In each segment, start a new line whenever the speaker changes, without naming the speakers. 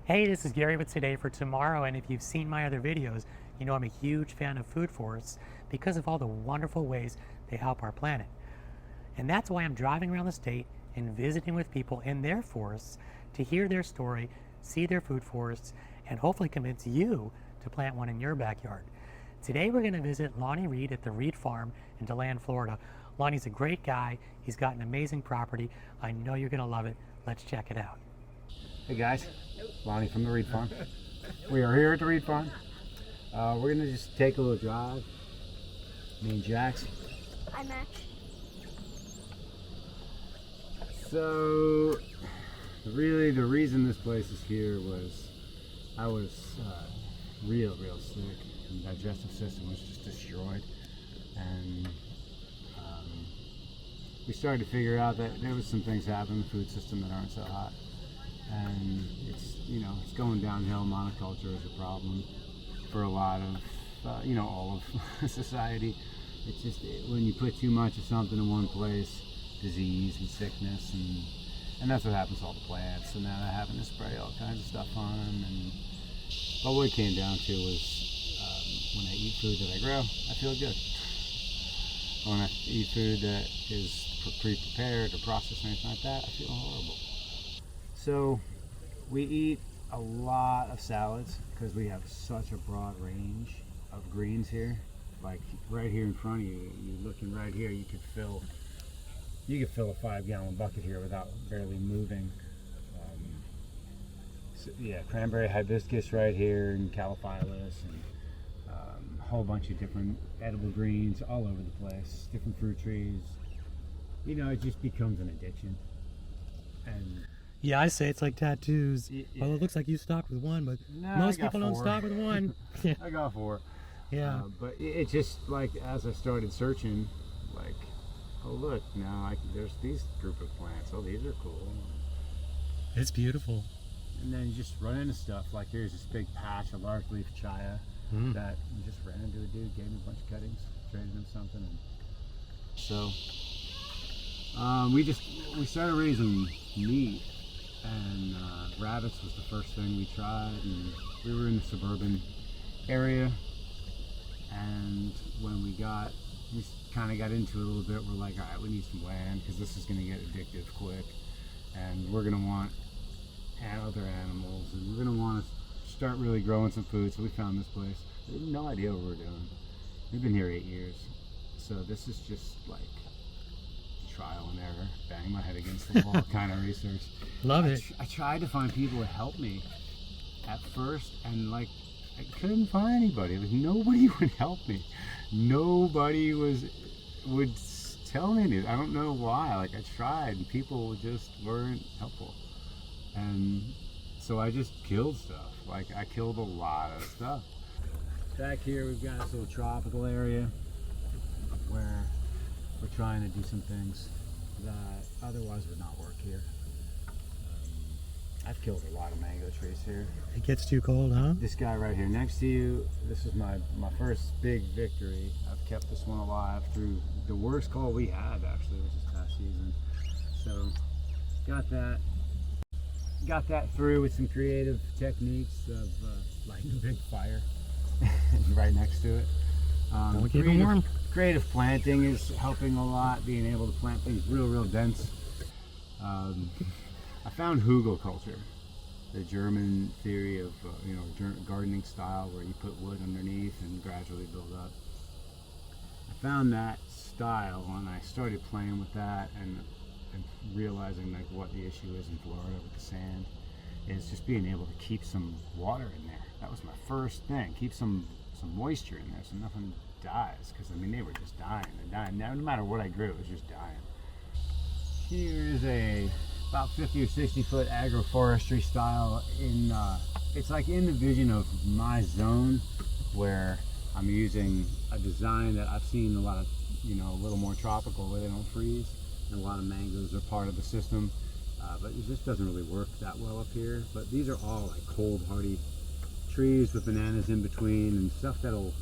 Hey, this is Gary with Today for Tomorrow, and if you've seen my other videos, you know I'm a huge fan of food forests because of all the wonderful ways they help our planet. And that's why I'm driving around the state and visiting with people in their forests to hear their story, see their food forests, and hopefully convince you to plant one in your backyard. Today we're going to visit Lonnie Reid at the Reid Farm in Deland, Florida. Lonnie's a great guy. He's got an amazing property. I know you're going to love it. Let's check it out.
Hey guys, Lonnie from the Reid Farm. We are here at the Reid Farm. We're gonna just take a little drive. Me and Jax.
Hi, Max.
So, really, the reason this place is here was I was real sick. The digestive system was just destroyed, and we started to figure out that there was some things happening in the food system that aren't so hot. And it's going downhill. Monoculture is a problem for a lot of all of society. It's just when you put too much of something in one place, disease and sickness, and that's what happens to all the plants. And now they're having to spray all kinds of stuff on them. But what it came down to was when I eat food that I grow, I feel good. When I eat food that is pre-prepared or processed or anything like that, I feel horrible. So we eat a lot of salads because we have such a broad range of greens here. Like right here in front of you, you're looking right here, you could fill a 5-gallon bucket here without barely moving. So yeah, cranberry hibiscus right here, and calophyllus, and a whole bunch of different edible greens all over the place, different fruit trees. It just becomes an addiction. And
Yeah, I say it's like tattoos.
Yeah.
Well, it looks like you stopped with one, but
No,
most
I got
people don't
4.
stop with one. Yeah.
I got 4.
Yeah.
But it's just like as I started searching, like, oh look, now there's these group of plants. Oh, these are cool.
It's beautiful.
And then you just run into stuff. Like here's this big patch of large leaf chaya that you just ran into a dude, gave me a bunch of cuttings, traded him something, and so we started raising meat. And rabbits was the first thing we tried, and we were in the suburban area, and when we kind of got into it a little bit, we're like, all right, we need some land because this is going to get addictive quick, and we're going to want other animals, and we're going to want to start really growing some food. So we found this place. We had no idea what we were doing. We've been here 8 years, so this is just like trial and error, bang my head against the wall kind of research.
Love it.
I tried to find people to help me at first, and like I couldn't find anybody. Like nobody would help me. Nobody would tell me anything. I don't know why. Like I tried, and people just weren't helpful. And so I just killed stuff. Like I killed a lot of stuff. Back here we've got this little tropical area where we're trying to do some things that otherwise would not work here. I've killed a lot of mango trees here.
It gets too cold, huh?
This guy right here next to you, this is my first big victory. I've kept this one alive through the worst cold we had, actually, which is past season. So got that through with some creative techniques of lighting a big fire right next to it.
Don't keep them warm.
Creative planting is helping a lot, being able to plant things real dense. I found hugelkultur, the German theory of gardening style where you put wood underneath and gradually build up. I found that style and I started playing with that and realizing like what the issue is in Florida with the sand is just being able to keep some water in there. That was my first thing, keep some moisture in there so nothing dies, because I mean they were just dying. No matter what I grew, it was just dying. Here's a about 50 or 60 foot agroforestry style it's like in the vision of my zone where I'm using a design that I've seen a lot of a little more tropical where they don't freeze, and a lot of mangoes are part of the system, but it just doesn't really work that well up here. But these are all like cold hardy trees with bananas in between and stuff that'll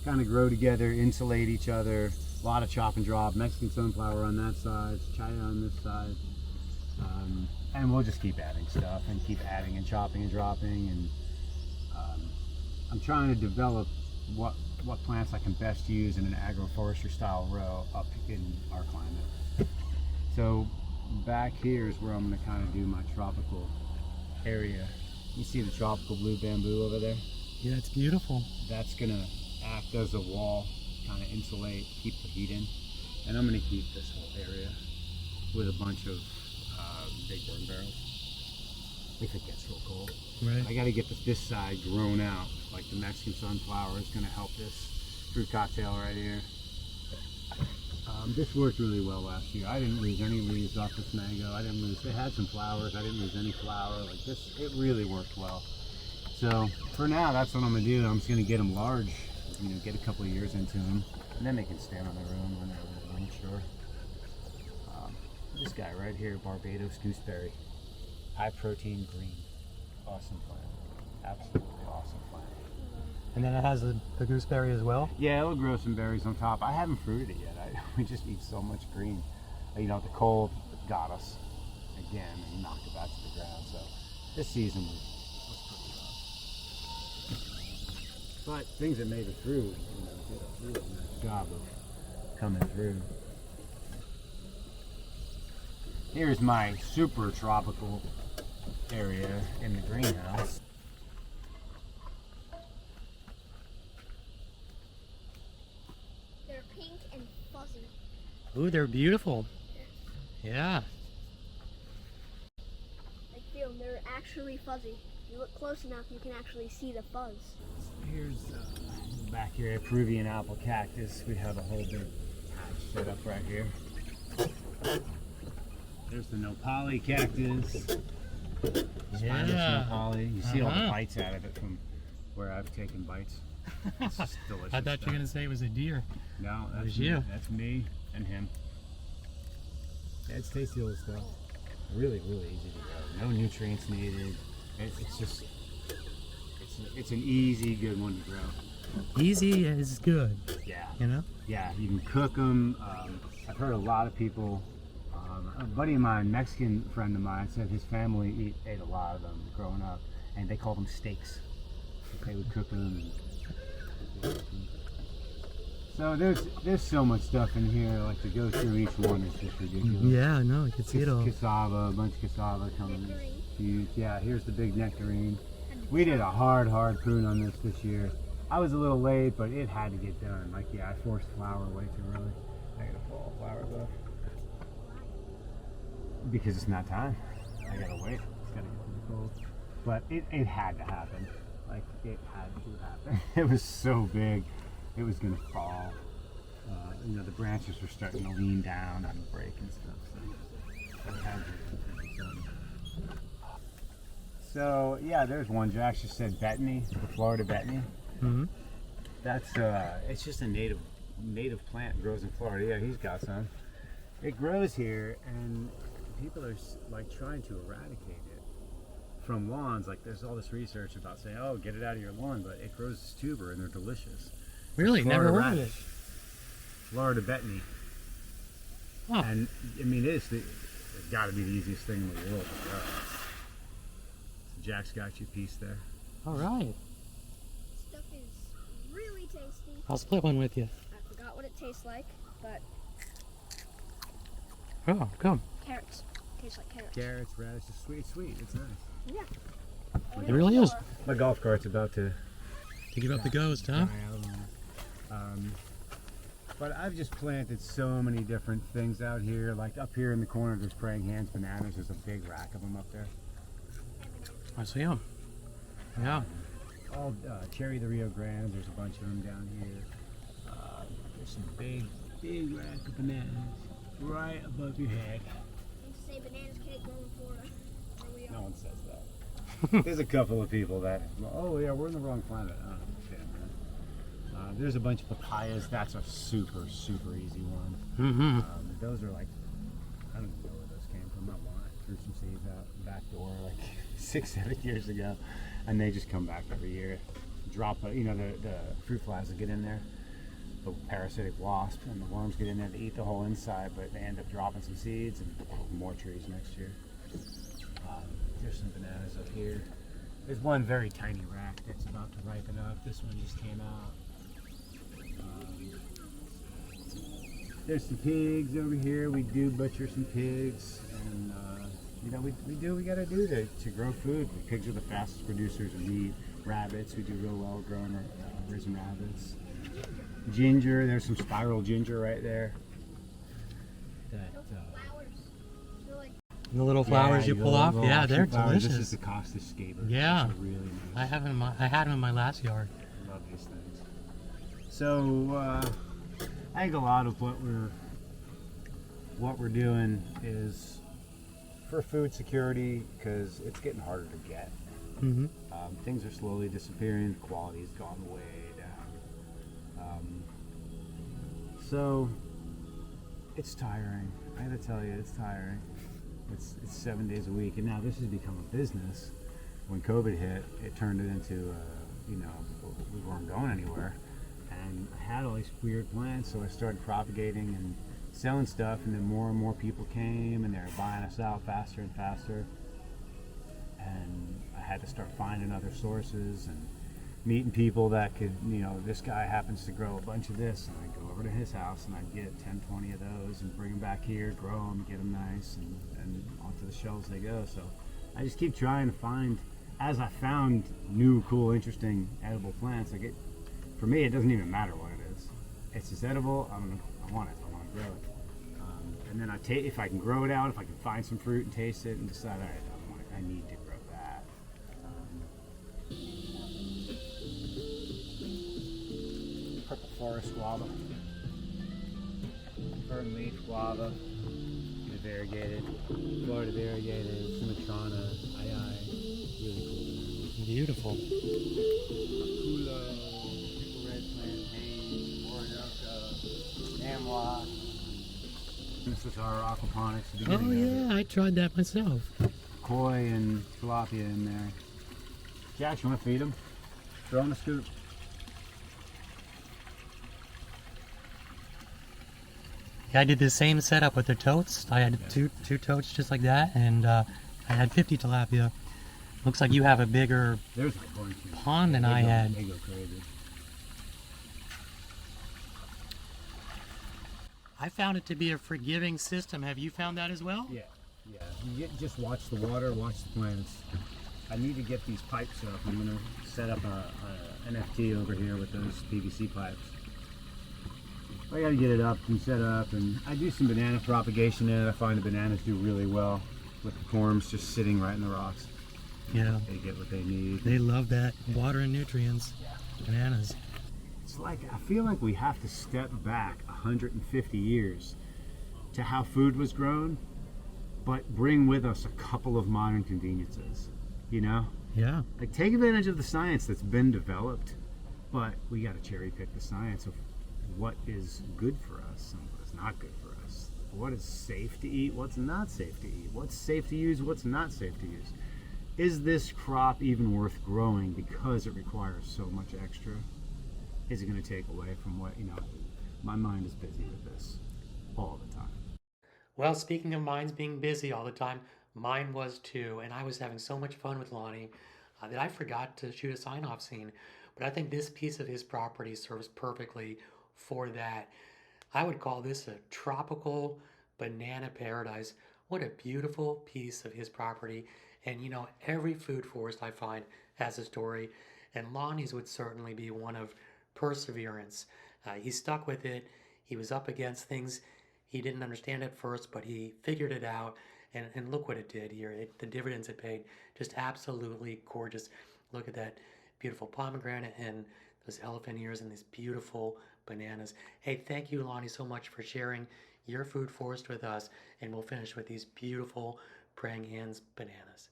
kind of grow together, insulate each other. A lot of chop and drop, Mexican sunflower on that side, chaya on this side. And we'll just keep adding stuff and keep adding and chopping and dropping. And I'm trying to develop what plants I can best use in an agroforestry style row up in our climate. So back here is where I'm going to kind of do my tropical area. You see the tropical blue bamboo over there?
Yeah, it's beautiful.
That's going to act as a wall, kind of insulate, keep the heat in. And I'm going to keep this whole area with a bunch of big burn barrels if it gets real cold.
Right.
I got to get this side grown out. Like the Mexican sunflower is going to help this fruit cocktail right here. This worked really well last year. I didn't lose any leaves off this mango. It had some flowers. I didn't lose any flower. Like this, it really worked well. So for now, that's what I'm going to do. I'm just going to get them large, get a couple of years into them, and then they can stand on their own when they're mature. This guy right here, Barbados gooseberry, high protein green, awesome plant, absolutely awesome plant.
And then it has the gooseberry as well?
Yeah, it'll grow some berries on top. I haven't fruited it yet. We just eat so much green. The cold got us again and knocked it back to the ground. So this season was pretty rough. But things that made it through, did a really nice job of coming through. Here's my super tropical area in the greenhouse.
They're pink and fuzzy.
Ooh, they're beautiful. Yeah.
Like, feel them, they're actually fuzzy. If you look close enough, you can actually see the fuzz.
Here's back here a Peruvian apple cactus. We have a whole big patch set up right here. There's the nopali cactus. Spineless nopali. You see all the bites out of it from where I've taken bites. It's just delicious.
I thought you were going to say it was a deer.
No,
It
that's
was
me.
you.
That's me and him. Yeah, it's tasty little stuff. Really, really easy to grow. No nutrients needed. It's just, it's an easy, good one to grow.
Easy is good.
Yeah.
Yeah,
you can cook them. I've heard a lot of people. A buddy of mine, Mexican friend of mine, said his family ate a lot of them growing up, and they called them steaks. They would cook them. So there's so much stuff in here. Like to go through each one is just ridiculous.
Yeah, no, you can see it all.
Cassava, a bunch of cassava coming.
Nectarine.
Huge. Yeah, here's the big nectarine. We did a hard prune on this year. I was a little late, but it had to get done. Like, yeah, I forced flower way too early. I gotta pull all flowers off. Because it's not time. I gotta wait. It's gotta get to the cold. But it had to happen. Like, it had to happen. It was so big. It was gonna fall. The branches were starting to lean down and break and stuff. So it had to happen. So yeah, there's one. Jack just said betony, the Florida betony.
Mm-hmm.
That's it's just a native plant. It grows in Florida. Yeah, he's got some. It grows here, and people are like trying to eradicate it from lawns. Like there's all this research about saying, oh, get it out of your lawn, but it grows as tuber, and they're delicious.
Really?
Florida
Never heard of it.
radish. Florida betony.
Oh.
And I mean, it's got to be the easiest thing in the world to grow. So Jack's got you a piece there.
All right.
Stuff is really tasty.
I'll split one with you.
I forgot what it tastes like, but
Oh, come.
carrots. Tastes like carrots.
Carrots, radishes, sweet. It's nice.
Yeah.
It really is.
My golf cart's about to
To give up the ghost, huh?
die out. But I've just planted so many different things out here. Like up here in the corner, there's praying hands, bananas. There's a big rack of them up there.
I see them. Yeah.
All cherry the Rio Grandes. There's a bunch of them down here. There's some big rack of bananas right above your head.
And to say bananas can't grow in Florida. There we are.
No one says that. There's a couple of people that, oh yeah, we're in the wrong planet. Oh, shit, man. There's a bunch of papayas. That's a super easy one.
Mm-hmm.
Those are like, I don't even know where those came from. I threw some seeds out the back door like 6-7 years ago, and they just come back every year. Drop, the fruit flies will get in there, the parasitic wasp, and the worms get in there to eat the whole inside, but they end up dropping some seeds and more trees next year. There's some bananas up here. There's one very tiny rack that's about to ripen up. This one just came out. There's some pigs over here. We do butcher some pigs, and you know, we do what we gotta do to grow food. The pigs are the fastest producers of meat. Rabbits, we do real well growing raising rabbits. Ginger, there's some spiral ginger right there. That
The little flowers you pull off, yeah, they're
flowers.
delicious.
This is the Costas scaber.
Yeah.
These are really nice.
I had them in my last yard.
I love these things. So I think a lot of what we're doing is for food security, because it's getting harder to get.
Mm-hmm.
Things are slowly disappearing. The quality's gone way down. So it's tiring. I gotta tell you, it's tiring. It's 7 days a week, and now this has become a business. When COVID hit, it turned it into, you know, we weren't going anywhere. And I had all these weird plants, so I started propagating and selling stuff, and then more and more people came, and they were buying us out faster and faster. And I had to start finding other sources and meeting people that could, you know, this guy happens to grow a bunch of this, and I'd go over to his house and I'd get 10, 20 of those and bring them back here, grow them, get them nice, and onto the shelves they go. So I just keep trying to find, as I found new, cool, interesting, edible plants, like for me, it doesn't even matter what it is. It's just edible, I want it, I want to grow it. And then if I can grow it out, if I can find some fruit and taste it and decide, all right, I need to grow that. Purple forest guava, fern leaf guava, variegated, Florida variegated, Sumatrana, really cool.
Beautiful.
Culo, triple red plantain, Orinoco, Amwa. This is our aquaponics.
Oh yeah, I tried that myself.
Koi and tilapia in there. Jack, you want to feed them? Throw in a scoop.
Yeah, I did the same setup with the totes. I had two totes just like that, and I had 50 tilapia. Looks like you have a bigger
There's a bunch of
pond than I had.
They go crazy.
I found it to be a forgiving system. Have you found that as well?
Yeah. Just watch the water, watch the plants. I need to get these pipes up. I'm gonna set up a NFT over here with those PVC pipes. I gotta get it up and set up, and I do some banana propagation in it. I find the bananas do really well with the corms just sitting right in the rocks.
Yeah.
They get what they need.
They love that water and nutrients. Bananas.
It's like, I feel like we have to step back 150 years to how food was grown, but bring with us a couple of modern conveniences, you know?
Yeah.
Like, take advantage of the science that's been developed, but we got to cherry pick the science of what is good for us and what is not good for us. What is safe to eat, what's not safe to eat, what's safe to use, what's not safe to use. Is this crop even worth growing because it requires so much extra? Is it going to take away from what, you know, my mind is busy with this all the time.
Well, speaking of minds being busy all the time, mine was too, and I was having so much fun with Lonnie that I forgot to shoot a sign-off scene. But I think this piece of his property serves perfectly for that. I would call this a tropical banana paradise. What a beautiful piece of his property. And you know, every food forest I find has a story, and Lonnie's would certainly be one of perseverance. He stuck with it. He was up against things he didn't understand at first, but he figured it out, and look what it did here. The dividends it paid. Just absolutely gorgeous. Look at that beautiful pomegranate and those elephant ears and these beautiful bananas. Hey, thank you, Lonnie, so much for sharing your food forest with us, and we'll finish with these beautiful praying hands bananas.